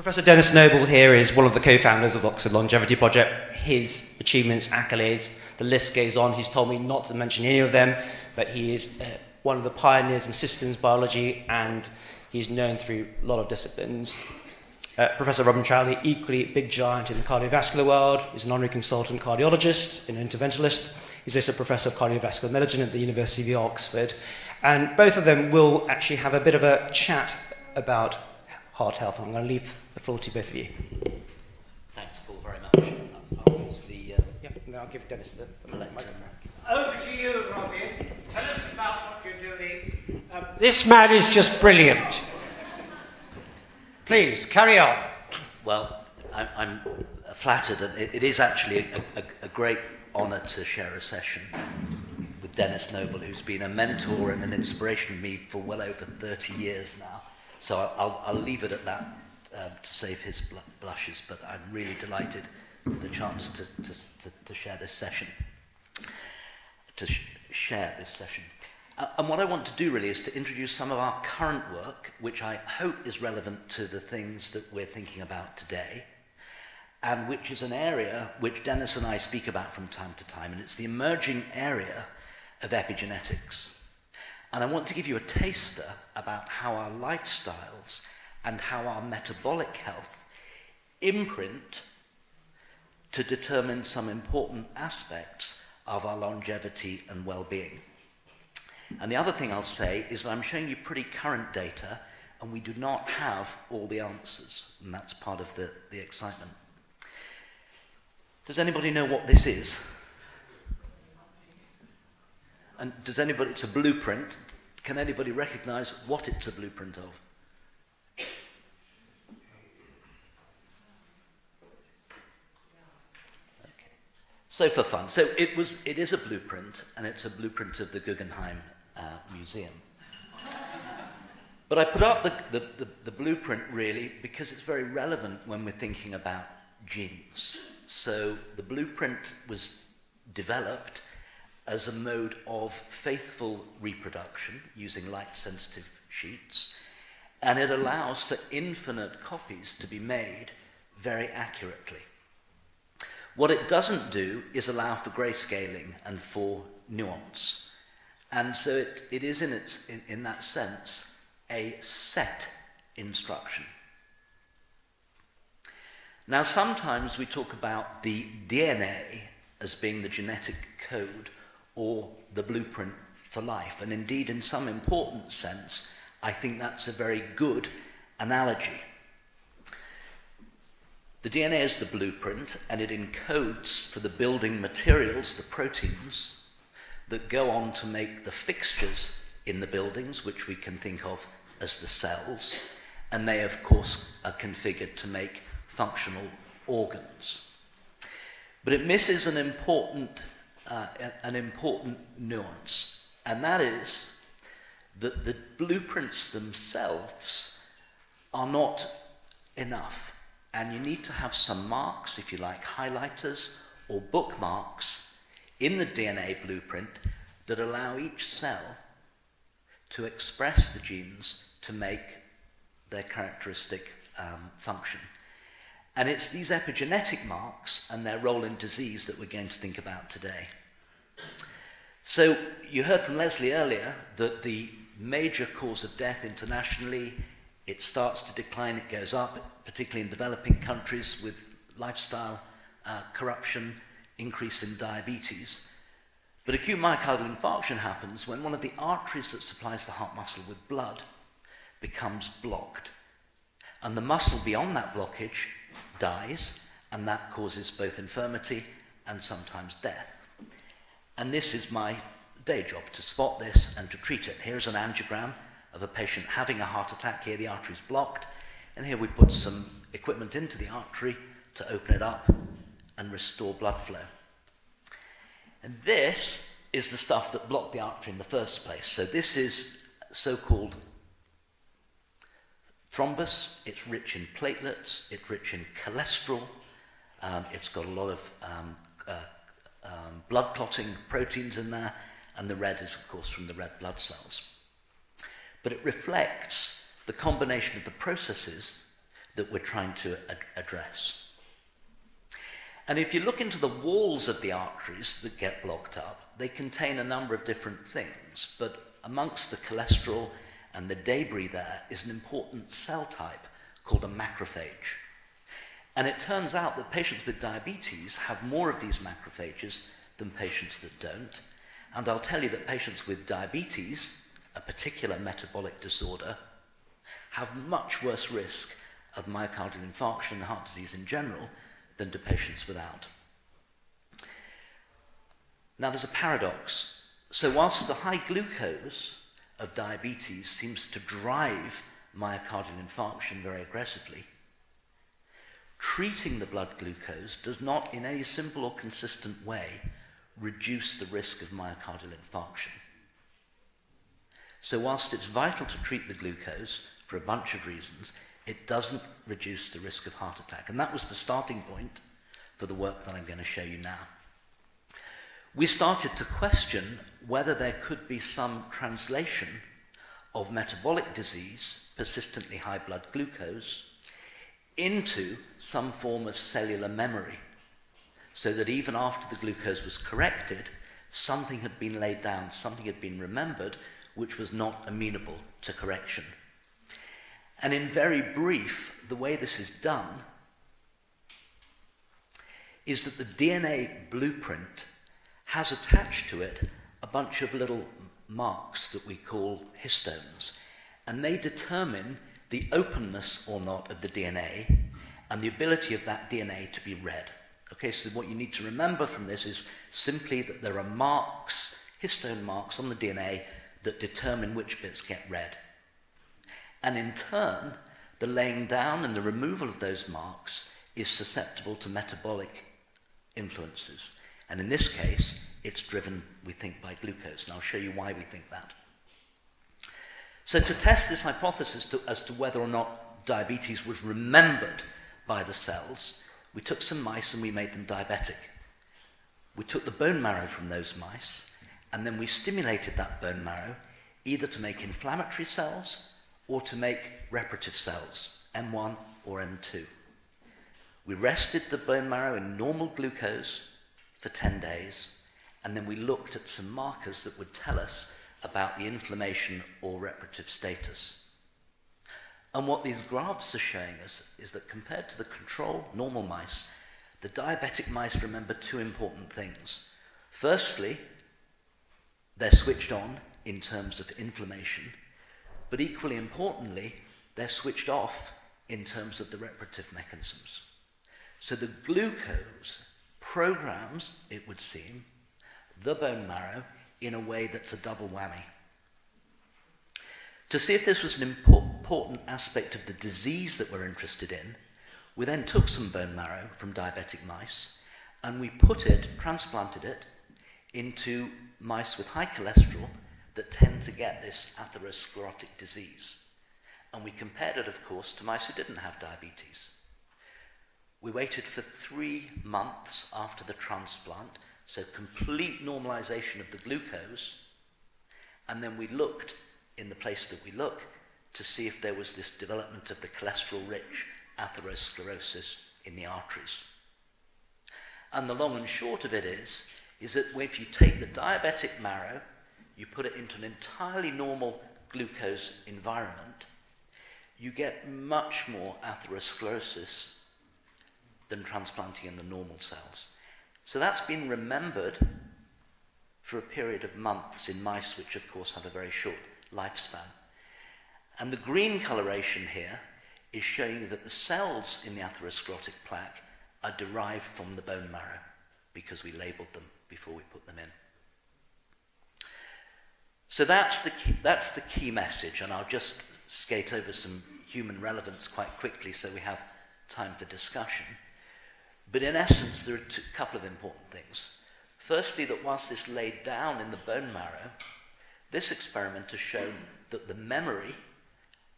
Professor Dennis Noble here is one of the co-founders of the Oxford Longevity Project. His achievements, accolades, the list goes on. He's told me not to mention any of them, but he is one of the pioneers in systems biology, and he's known through a lot of disciplines. Professor Robin Chowley, equally big giant in the cardiovascular world, is an honorary consultant cardiologist and interventionalist. He's also a professor of cardiovascular medicine at the University of Oxford. And both of them will actually have a bit of a chat about heart health. I'm going to leave the floor to both of you. Thanks, Paul, very much. I'll use the... Yeah, and I'll give Dennis the microphone. Over to you, Robin. Tell us about what you're doing. This man is just brilliant. Please, carry on. Well, I'm flattered, and it is actually a great honour to share a session with Dennis Noble, who's been a mentor and an inspiration to me for well over 30 years now. So I'll leave it at that to save his blushes, but I'm really delighted with the chance to share this session. And what I want to do really is to introduce some of our current work, which I hope is relevant to the things that we're thinking about today, and which is an area which Dennis and I speak about from time to time, and it's the emerging area of epigenetics. And I want to give you a taster about how our lifestyles and how our metabolic health imprint to determine some important aspects of our longevity and well-being. And the other thing I'll say is that I'm showing you pretty current data, and we do not have all the answers, and that's part of the excitement. Does anybody know what this is? And does anybody, it's a blueprint. Can anybody recognize what it's a blueprint of? Okay. So for fun. So it is a blueprint, and it's a blueprint of the Guggenheim Museum. But I put up the blueprint really because it's very relevant when we're thinking about genes. So the blueprint was developed as a mode of faithful reproduction using light-sensitive sheets, and it allows for infinite copies to be made very accurately. What it doesn't do is allow for grayscaling and for nuance. And so it is in that sense a set instruction. Now sometimes we talk about the DNA as being the genetic code or the blueprint for life, and indeed in some important sense I think that's a very good analogy. The DNA is the blueprint, and it encodes for the building materials, the proteins, that go on to make the fixtures in the buildings, which we can think of as the cells, and they of course are configured to make functional organs. But it misses an important nuance, and that is that the blueprints themselves are not enough, and you need to have some marks, if you like, highlighters or bookmarks in the DNA blueprint that allow each cell to express the genes to make their characteristic function. And it's these epigenetic marks and their role in disease that we're going to think about today. So you heard from Leslie earlier that the major cause of death internationally, it starts to decline, it goes up, particularly in developing countries with lifestyle corruption, increase in diabetes. But acute myocardial infarction happens when one of the arteries that supplies the heart muscle with blood becomes blocked. And the muscle beyond that blockage dies, and that causes both infirmity and sometimes death. And this is my day job, to spot this and to treat it. Here's an angiogram of a patient having a heart attack. Here the artery is blocked, and here we put some equipment into the artery to open it up and restore blood flow. And this is the stuff that blocked the artery in the first place. So this is so-called thrombus. It's rich in platelets, it's rich in cholesterol, it's got a lot of blood clotting proteins in there, and the red is of course from the red blood cells. But it reflects the combination of the processes that we're trying to address. And if you look into the walls of the arteries that get blocked up, they contain a number of different things, but amongst the cholesterol and the debris there is an important cell type called a macrophage. And it turns out that patients with diabetes have more of these macrophages than patients that don't. And I'll tell you that patients with diabetes, a particular metabolic disorder, have much worse risk of myocardial infarction and heart disease in general than do patients without. Now there's a paradox. So whilst the high glucose of diabetes seems to drive myocardial infarction very aggressively, treating the blood glucose does not in any simple or consistent way reduce the risk of myocardial infarction. So whilst it's vital to treat the glucose for a bunch of reasons, it doesn't reduce the risk of heart attack. And that was the starting point for the work that I'm going to show you now. We started to question whether there could be some translation of metabolic disease, persistently high blood glucose, into some form of cellular memory, so that even after the glucose was corrected, something had been laid down, something had been remembered, which was not amenable to correction. And in very brief, the way this is done is that the DNA blueprint has attached to it a bunch of little marks that we call histones, and they determine the openness or not of the DNA and the ability of that DNA to be read. Okay, so what you need to remember from this is simply that there are marks, histone marks on the DNA that determine which bits get read. And in turn, the laying down and the removal of those marks is susceptible to metabolic influences. And in this case, it's driven, we think, by glucose. And I'll show you why we think that. So to test this hypothesis as to whether or not diabetes was remembered by the cells, we took some mice and we made them diabetic. We took the bone marrow from those mice, and then we stimulated that bone marrow either to make inflammatory cells or to make reparative cells, M1 or M2. We rested the bone marrow in normal glucose for 10 days, and then we looked at some markers that would tell us about the inflammation or reparative status. And what these graphs are showing us is that compared to the control normal mice, the diabetic mice remember two important things. Firstly, they're switched on in terms of inflammation, but equally importantly, they're switched off in terms of the reparative mechanisms. So the glucose programs, it would seem, the bone marrow in a way that's a double whammy. To see if this was an important aspect of the disease that we're interested in, we then took some bone marrow from diabetic mice and we transplanted it into mice with high cholesterol that tend to get this atherosclerotic disease. And we compared it, of course, to mice who didn't have diabetes. We waited for 3 months after the transplant, so complete normalization of the glucose, and then we looked in the place that we look to see if there was this development of the cholesterol-rich atherosclerosis in the arteries. And the long and short of it is that if you take the diabetic marrow, you put it into an entirely normal glucose environment, you get much more atherosclerosis than transplanting in the normal cells. So that's been remembered for a period of months in mice, which of course have a very short lifespan. And the green coloration here is showing that the cells in the atherosclerotic plaque are derived from the bone marrow because we labeled them before we put them in. So that's the key message, and I'll just skate over some human relevance quite quickly so we have time for discussion. But in essence, there are a couple of important things. Firstly, that whilst this laid down in the bone marrow, this experiment has shown that the memory,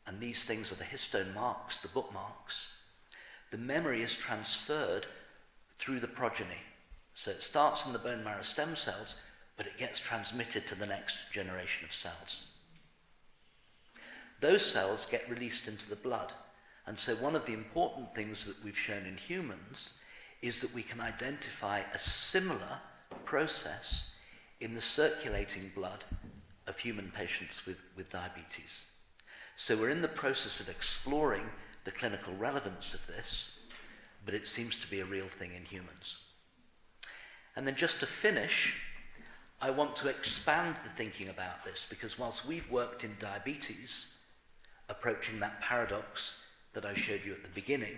and these things are the histone marks, the bookmarks, the memory is transferred through the progeny. So it starts in the bone marrow stem cells, but it gets transmitted to the next generation of cells. Those cells get released into the blood, And so one of the important things that we've shown in humans is that we can identify a similar process in the circulating blood of human patients with diabetes. So we're in the process of exploring the clinical relevance of this, but it seems to be a real thing in humans. And then just to finish, I want to expand the thinking about this, because whilst we've worked in diabetes, approaching that paradox that I showed you at the beginning,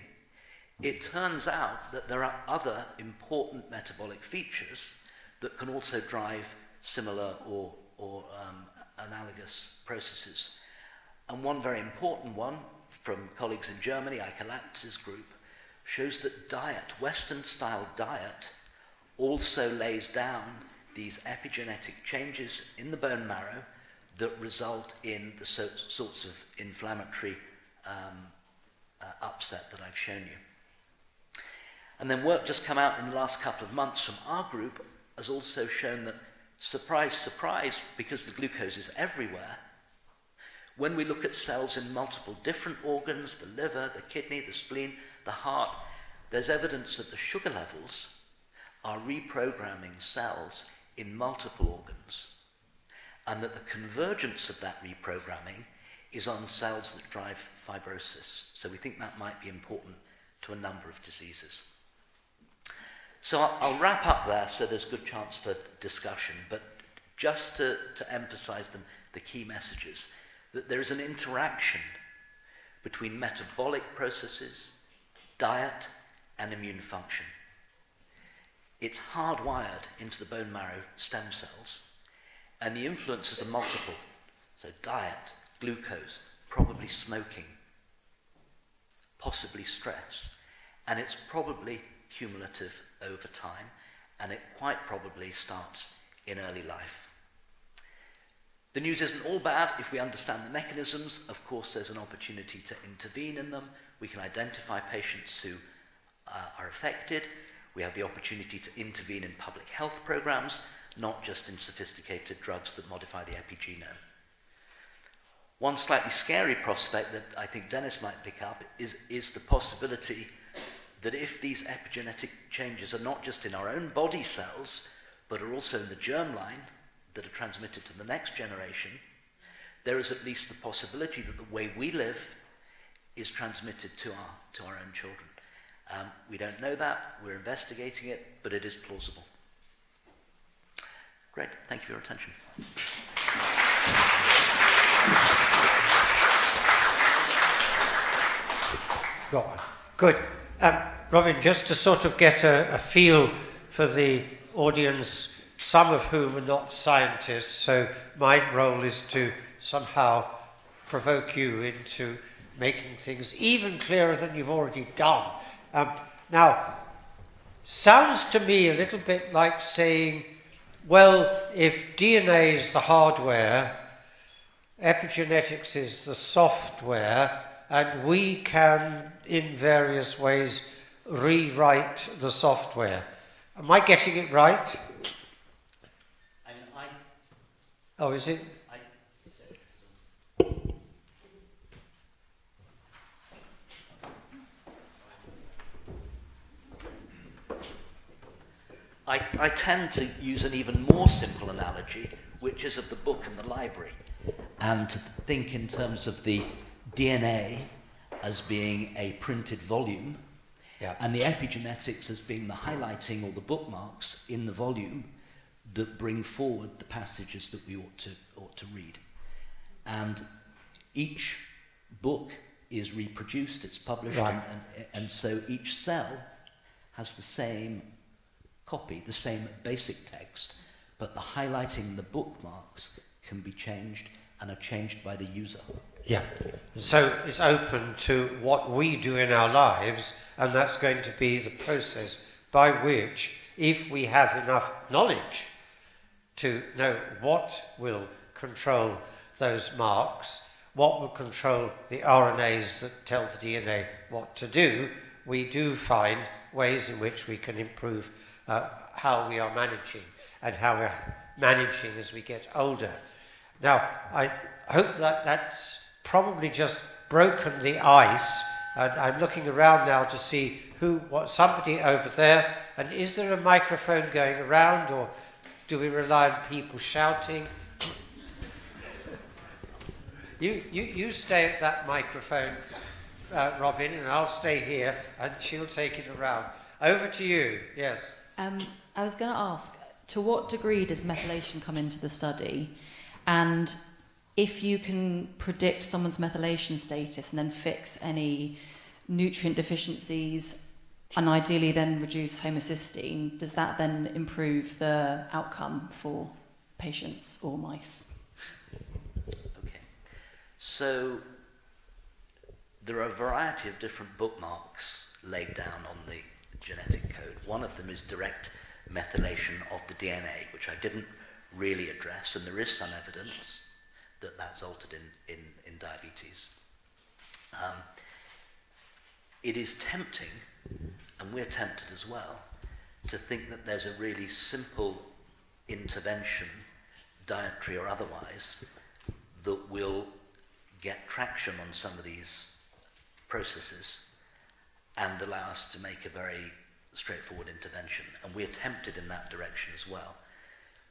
it turns out that there are other important metabolic features that can also drive similar or analogous processes. And one very important one from colleagues in Germany, Eike Latz's group, shows that diet, Western-style diet, also lays down these epigenetic changes in the bone marrow that result in the sorts of inflammatory upset that I've shown you. And then work just come out in the last couple of months from our group has also shown that, surprise, surprise, because the glucose is everywhere, when we look at cells in multiple different organs, the liver, the kidney, the spleen, the heart, there's evidence that the sugar levels are reprogramming cells in multiple organs, and that the convergence of that reprogramming is on cells that drive fibrosis. So we think that might be important to a number of diseases. So I'll wrap up there so there's a good chance for discussion, but just to emphasize the key messages, that there is an interaction between metabolic processes, diet, and immune function. It's hardwired into the bone marrow stem cells, and the influences are multiple. So diet, glucose, probably smoking, possibly stress, and it's probably cumulative over time, and it quite probably starts in early life. The news isn't all bad if we understand the mechanisms. Of course, there's an opportunity to intervene in them. We can identify patients who are affected. We have the opportunity to intervene in public health programs, not just in sophisticated drugs that modify the epigenome. One slightly scary prospect that I think Dennis might pick up is the possibility that if these epigenetic changes are not just in our own body cells, but are also in the germline that are transmitted to the next generation, there is at least the possibility that the way we live is transmitted to our own children. We don't know that, we're investigating it, but it is plausible. Great, thank you for your attention. Go on. Good. Robin, just to sort of get a feel for the audience, some of whom are not scientists, so my role is to somehow provoke you into making things even clearer than you've already done. Now, sounds to me a little bit like saying, well, if DNA is the hardware, epigenetics is the software, and we can, in various ways, rewrite the software. Am I getting it right? Oh, is it? I tend to use an even more simple analogy, which is of the book and the library, and to think in terms of the DNA as being a printed volume, and the epigenetics as being the highlighting or the bookmarks in the volume that bring forward the passages that we ought to read. And each book is reproduced, it's published, right. and so each cell has the same copy, the same basic text, but the highlighting, the bookmarks can be changed and are changed by the user. Yeah, so it's open to what we do in our lives, and that's going to be the process by which, if we have enough knowledge to know what will control those marks, what will control the RNAs that tell the DNA what to do, we do find ways in which we can improve how we are managing and how we're managing as we get older. Now, I hope that that's probably just broken the ice And I'm looking around now to see somebody over there. And is there a microphone going around, or do we rely on people shouting? You stay at that microphone, Robin, and I'll stay here, and she'll take it around. Over to you, yes. I was going to ask, to what degree does methylation come into the study? And if you can predict someone's methylation status and then fix any nutrient deficiencies and ideally then reduce homocysteine, does that then improve the outcome for patients or mice? Okay. So there are a variety of different bookmarks laid down on the genetic code. One of them is direct methylation of the DNA, which I didn't really address, and there is some evidence that that's altered in diabetes. It is tempting, and we're tempted as well, to think that there's a really simple intervention, dietary or otherwise, that will get traction on some of these processes and allow us to make a very straightforward intervention. And we're tempted in that direction as well.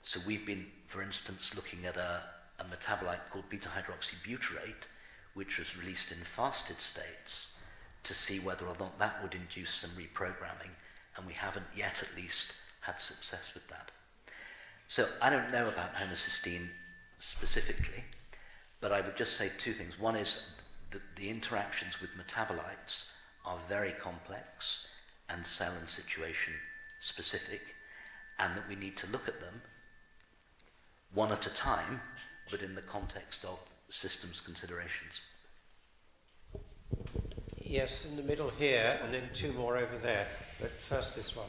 So we've been, for instance, looking at a metabolite called beta-hydroxybutyrate, which was released in fasted states, to see whether or not that would induce some reprogramming, and we haven't yet at least had success with that. So I don't know about homocysteine specifically, but I would just say two things. One is that the interactions with metabolites are very complex and cell and situation specific, and that we need to look at them one at a time, but in the context of systems considerations. Yes, in the middle here, and then two more over there. But first this one.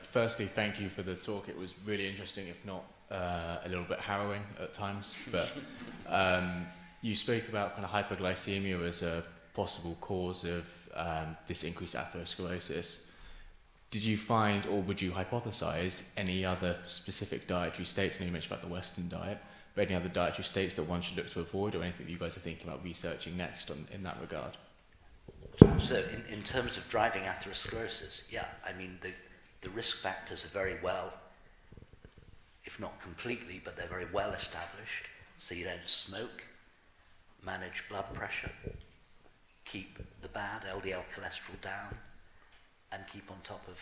Firstly, thank you for the talk. It was really interesting, if not a little bit harrowing at times. But you spoke about kind of hyperglycemia as a possible cause of this increased atherosclerosis. Did you find, or would you hypothesize, any other specific dietary states? I know you mentioned about the Western diet, but any other dietary states that one should look to avoid, or anything that you guys are thinking about researching next in that regard? So in terms of driving atherosclerosis, yeah, I mean, the risk factors are very well, if not completely, but they're very well established. So you don't smoke, manage blood pressure, keep the bad LDL cholesterol down, and keep on top of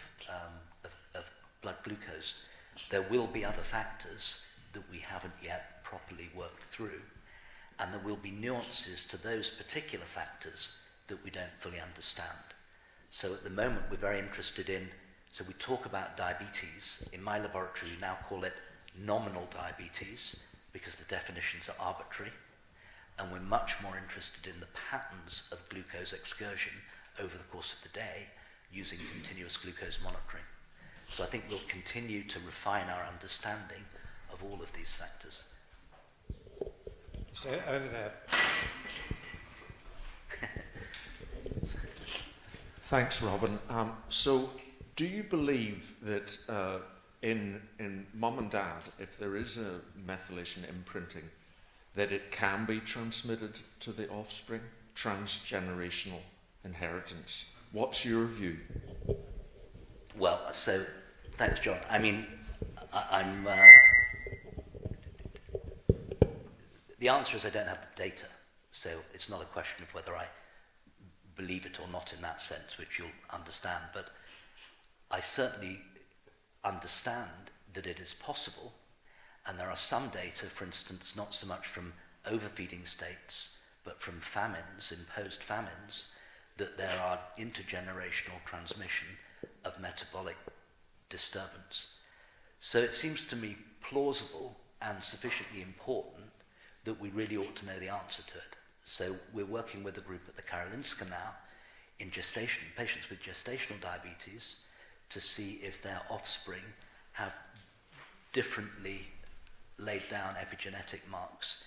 blood glucose. There will be other factors that we haven't yet properly worked through, and there will be nuances to those particular factors that we don't fully understand. So at the moment we're very interested in, so we talk about diabetes. In my laboratory we now call it nominal diabetes because the definitions are arbitrary, and we're much more interested in the patterns of glucose excursion over the course of the day using continuous glucose monitoring. So I think we'll continue to refine our understanding of all of these factors. So over there. Thanks, Robin. So do you believe that in mum and dad, if there is a methylation imprinting, that it can be transmitted to the offspring, transgenerational inheritance? What's your view? Well, so thanks, John. I mean, the answer is I don't have the data, so it's not a question of whether I believe it or not in that sense, which you'll understand, but I certainly understand that it is possible, and there are some data, for instance, not so much from overfeeding states, but from famines, imposed famines, that there are intergenerational transmission of metabolic disturbance. So it seems to me plausible and sufficiently important that we really ought to know the answer to it. So we're working with a group at the Karolinska now in patients with gestational diabetes to see if their offspring have differently laid down epigenetic marks.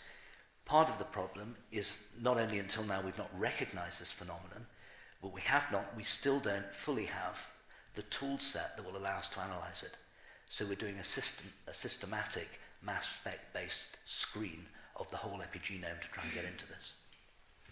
Part of the problem is not only until now we've not recognized this phenomenon, but we still don't fully have the tool set that will allow us to analyze it. So we're doing a systematic mass spec-based screen of the whole epigenome to try and get into this.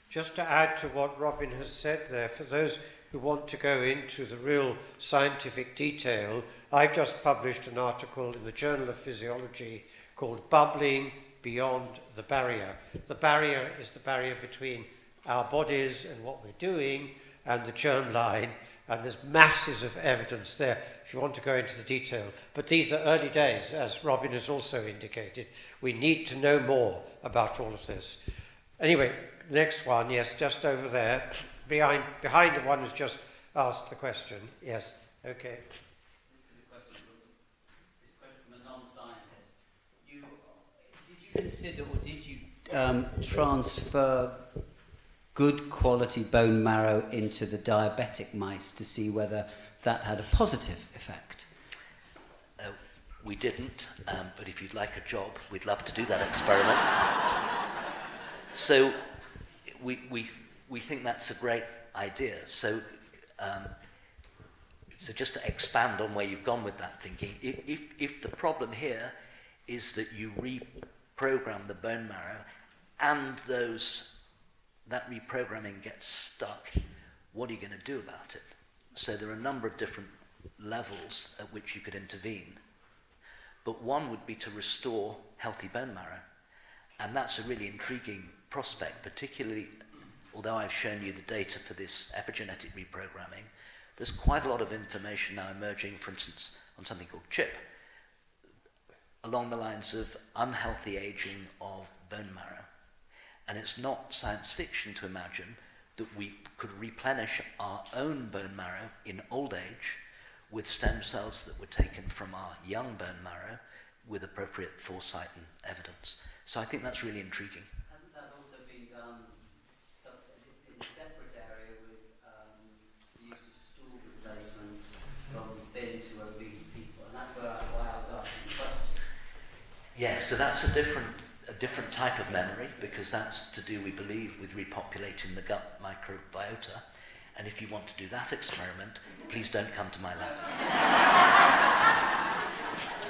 Just to add to what Robin has said there, for those who want to go into the real scientific detail, I've just published an article in the Journal of Physiology called Bubbling Beyond the Barrier. The barrier is the barrier between our bodies and what we're doing and the germline, and there's masses of evidence there if you want to go into the detail. But these are early days, as Robin has also indicated. We need to know more about all of this. Anyway, next one, yes, just over there. Behind the one who's just asked the question. Yes, okay. This is a question from a non-scientist. Did you consider, or did you transfer good quality bone marrow into the diabetic mice to see whether that had a positive effect? We didn't, but if you'd like a job, we'd love to do that experiment. So we think that's a great idea. So just to expand on where you've gone with that thinking, if the problem here is that you reprogram the bone marrow and that reprogramming gets stuck, what are you going to do about it? So there are a number of different levels at which you could intervene. But one would be to restore healthy bone marrow. And that's a really intriguing prospect, particularly, although I've shown you the data for this epigenetic reprogramming, there's quite a lot of information now emerging, for instance, on something called CHIP, along the lines of unhealthy aging of bone marrow. And it's not science fiction to imagine that we could replenish our own bone marrow in old age with stem cells that were taken from our young bone marrow with appropriate foresight and evidence. So I think that's really intriguing. Hasn't that also been done in a separate area with the use of stool replacements from thin to obese people? And that's why I was asking the question. Yeah, so that's a different type of memory, because that's to do, we believe, with repopulating the gut microbiota. And if you want to do that experiment, please don't come to my lab.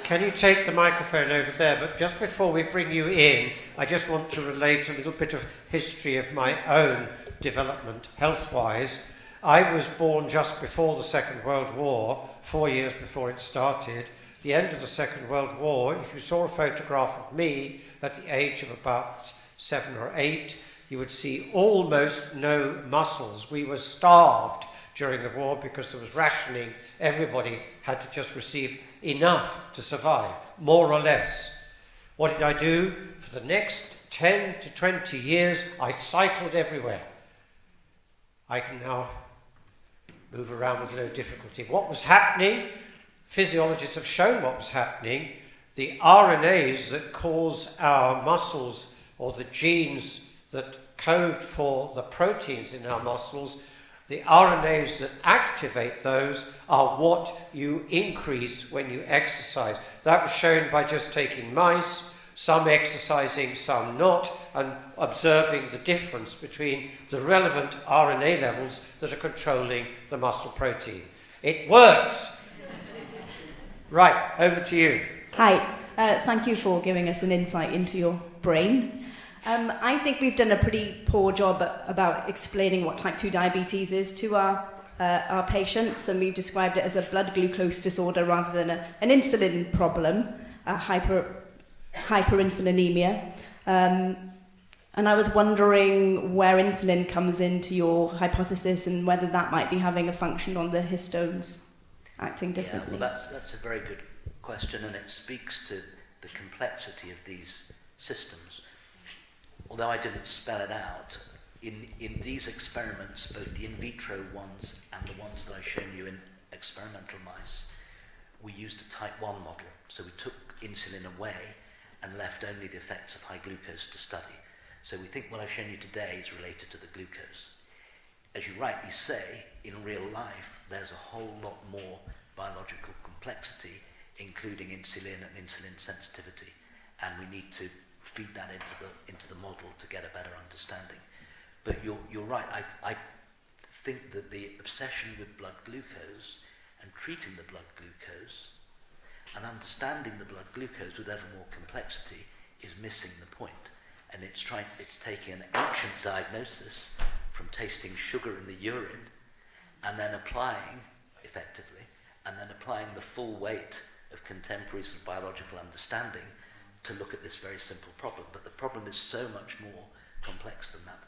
Can you take the microphone over there? But just before we bring you in, I just want to relate a little bit of history of my own development, health-wise. I was born just before the Second World War, 4 years before it started. The end of the Second World War, if you saw a photograph of me at the age of about 7 or 8, you would see almost no muscles. We were starved during the war because there was rationing. Everybody had to just receive enough to survive, more or less. What did I do? For the next 10 to 20 years, I cycled everywhere. I can now move around with no difficulty. What was happening? Physiologists have shown what was happening. The RNAs that cause our muscles, or the genes that code for the proteins in our muscles, the RNAs that activate those are what you increase when you exercise. That was shown by just taking mice, some exercising, some not, and observing the difference between the relevant RNA levels that are controlling the muscle protein. It works! Right, over to you. Hi, thank you for giving us an insight into your brain. I think we've done a pretty poor job about explaining what type 2 diabetes is to our patients, and we've described it as a blood glucose disorder rather than an insulin problem, hyperinsulinemia. And I was wondering where insulin comes into your hypothesis and whether that might be having a function on the histones acting differently. Yeah, well, that's a very good question, and it speaks to the complexity of these systems. Although I didn't spell it out, in these experiments, both the in vitro ones and the ones that I've shown you in experimental mice, we used a type 1 model. So we took insulin away and left only the effects of high glucose to study. So we think what I've shown you today is related to the glucose. As you rightly say, in real life, there's a whole lot more biological complexity, including insulin and insulin sensitivity, and we need to feed that into the model to get a better understanding. But you're right. I think that the obsession with blood glucose and treating the blood glucose and understanding the blood glucose with ever more complexity is missing the point. and it's taking an ancient diagnosis from tasting sugar in the urine and then applying, effectively, and then applying the full weight of contemporary sort of biological understanding to look at this very simple problem. But the problem is so much more complex than that.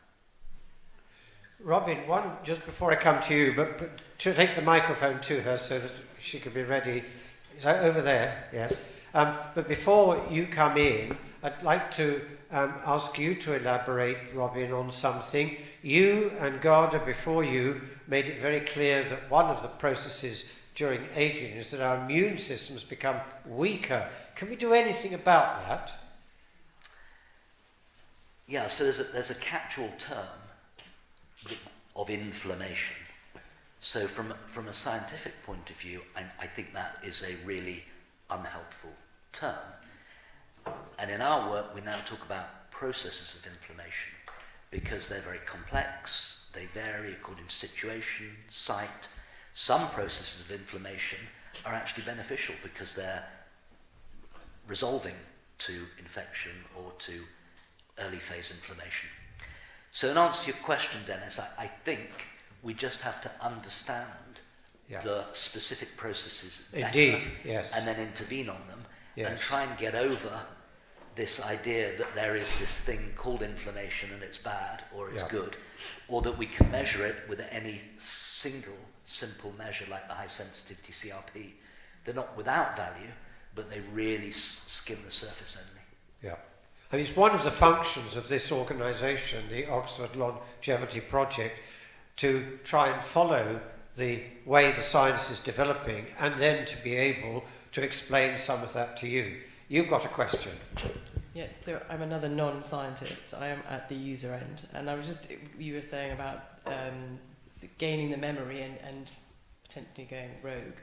Robin, one just before I come to you, but to take the microphone to her so that she can be ready. Is that over there? Yes. But before you come in, I'd like to ask you to elaborate, Robin, on something. You and Garda before you made it very clear that one of the processes during aging is that our immune systems become weaker. Can we do anything about that? Yeah, so there's a catch-all term of inflammation. So from a scientific point of view, I think that is a really unhelpful term. And in our work, we now talk about processes of inflammation because they're very complex, they vary according to situation, site. Some processes of inflammation are actually beneficial because they're resolving to infection or to early phase inflammation. So in answer to your question, Dennis, I think we just have to understand the specific processes better, indeed, yes, and then intervene on them, yes, and try and get over this idea that there is this thing called inflammation and it's bad or it's good, or that we can measure it with any single simple measure like the high sensitivity CRP. They're not without value, but they really skim the surface only. Yeah. I mean, it's one of the functions of this organisation, the Oxford Longevity Project, to try and follow the way the science is developing and then to be able to explain some of that to you. You've got a question. Yeah, so I'm another non-scientist. I am at the user end. And I was just, you were saying about gaining the memory and potentially going rogue.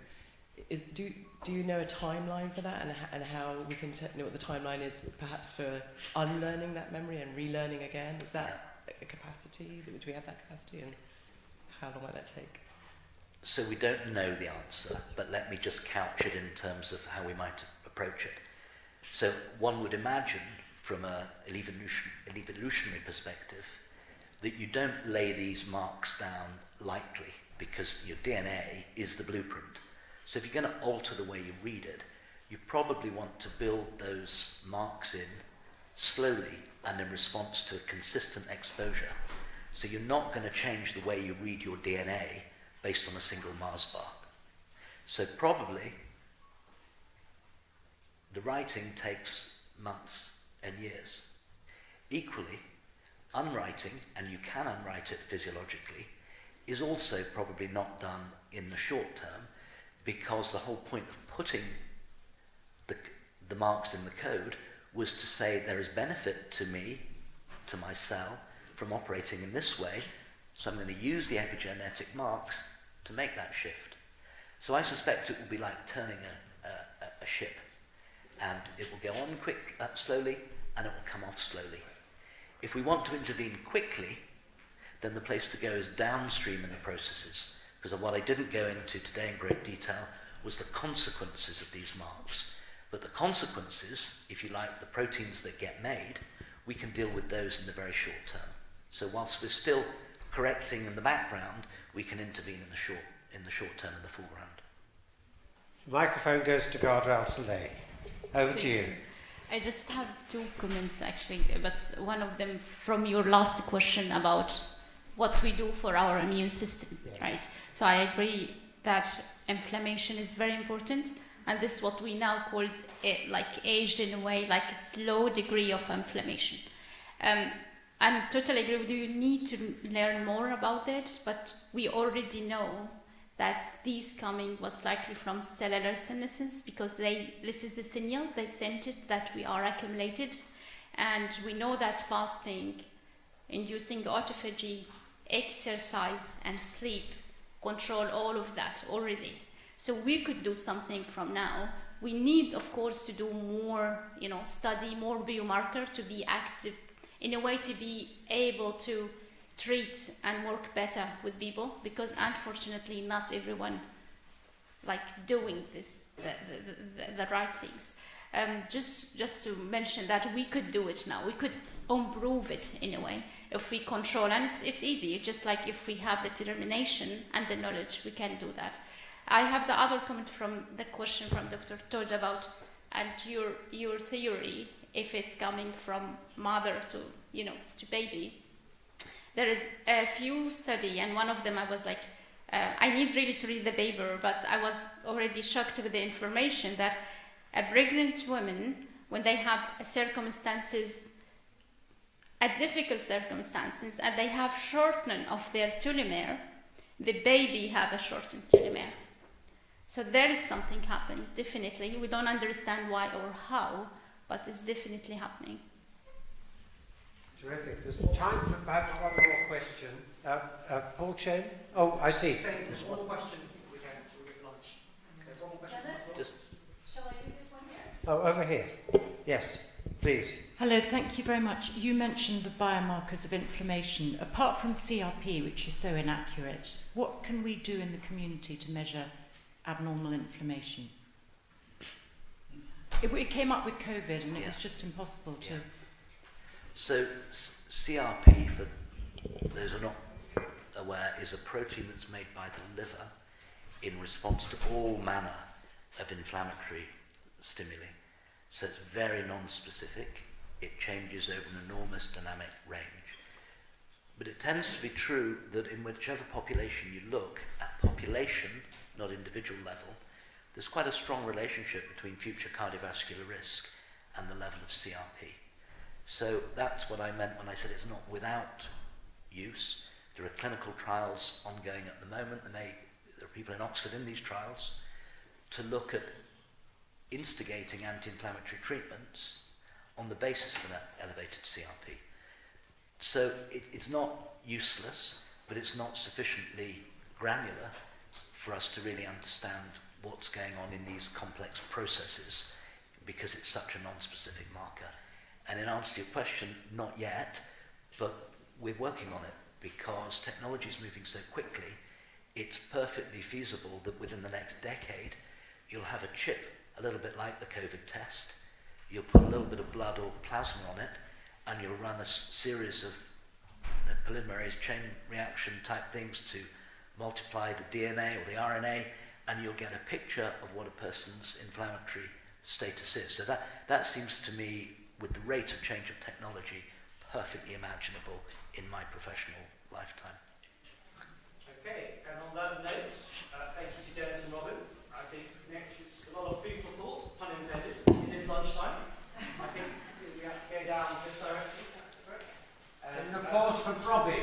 Do you know a timeline for that and how we can know what the timeline is perhaps for unlearning that memory and relearning again? Is that a capacity? Do we have that capacity, and how long might that take? So we don't know the answer, but let me just couch it in terms of how we might approach it. So one would imagine from an evolutionary perspective that you don't lay these marks down lightly because your DNA is the blueprint. So if you're going to alter the way you read it, you probably want to build those marks in slowly and in response to a consistent exposure. So you're not going to change the way you read your DNA based on a single Mars bar. So probably the writing takes months and years. Equally, unwriting, and you can unwrite it physiologically, is also probably not done in the short term, because the whole point of putting the marks in the code was to say there is benefit to me, to my cell, from operating in this way, so I'm going to use the epigenetic marks to make that shift. So I suspect it will be like turning a ship, and it will go on slowly, and it will come off slowly. If we want to intervene quickly, then the place to go is downstream in the processes, because what I didn't go into today in great detail was the consequences of these marks. But the consequences, if you like, the proteins that get made, we can deal with those in the very short term. So whilst we're still correcting in the background, we can intervene in the short term in the foreground. The microphone goes to Garda Al-Saleh. Over to you. I just have two comments actually, but one of them from your last question about what we do for our immune system, right? So I agree that inflammation is very important, and this is what we now call it, like aged in a way, like a slow degree of inflammation. And totally agree with you, you need to learn more about it, but we already know that these coming was likely from cellular senescence, because this is the signal they sent it that we are accumulated, and we know that fasting, inducing autophagy, exercise and sleep control all of that already. So we could do something from now. We need, of course, to do more, study more biomarker to be active in a way to be able to treat and work better with people, because unfortunately not everyone doing this the right things. just to mention that we could do it now. We could improve it in a way if we control, and it's easy. Just like if we have the determination and the knowledge, we can do that. I have the other comment from the question from Dr. Todd about and your theory, if it's coming from mother to to baby. There is a few study, and one of them I was like, I need really to read the paper, but I was already shocked with the information that a pregnant woman, when they have circumstances, difficult circumstances, and they have shortening of their telomere, the baby have a shortened telomere. So there is something happening, definitely. We don't understand why or how, but it's definitely happening. Terrific. There's time for about one more question. Paul Chen? Oh, I see. There's one question we have with lunch. So one more question. Shall I do this one here? Oh, over here. Yes, please. Hello, thank you very much. You mentioned the biomarkers of inflammation. Apart from CRP, which is so inaccurate, what can we do in the community to measure abnormal inflammation? It came up with COVID, and it was just impossible to... So CRP, for those who are not aware, is a protein that's made by the liver in response to all manner of inflammatory stimuli. So it's very non-specific. It changes over an enormous dynamic range. But it tends to be true that in whichever population you look, at population, not individual level, there's quite a strong relationship between future cardiovascular risk and the level of CRP. So that's what I meant when I said it's not without use. There are clinical trials ongoing at the moment. There are people in Oxford in these trials to look at instigating anti-inflammatory treatments on the basis of that elevated CRP. So it's not useless, but it's not sufficiently granular for us to really understand what's going on in these complex processes because it's such a non-specific marker. And in answer to your question, not yet, but we're working on it because technology is moving so quickly, it's perfectly feasible that within the next decade, you'll have a chip, a little bit like the COVID test. You'll put a little bit of blood or plasma on it, and you'll run a series of polymerase chain reaction type things to multiply the DNA or the RNA, and you'll get a picture of what a person's inflammatory status is. So that seems to me, with the rate of change of technology, perfectly imaginable in my professional lifetime. Okay, and on that note, thank you to Dennis and Robin. I think next it's a lot of food for thought, pun intended. It is lunchtime. I think we have to go down this direction. And a pause for Robbie.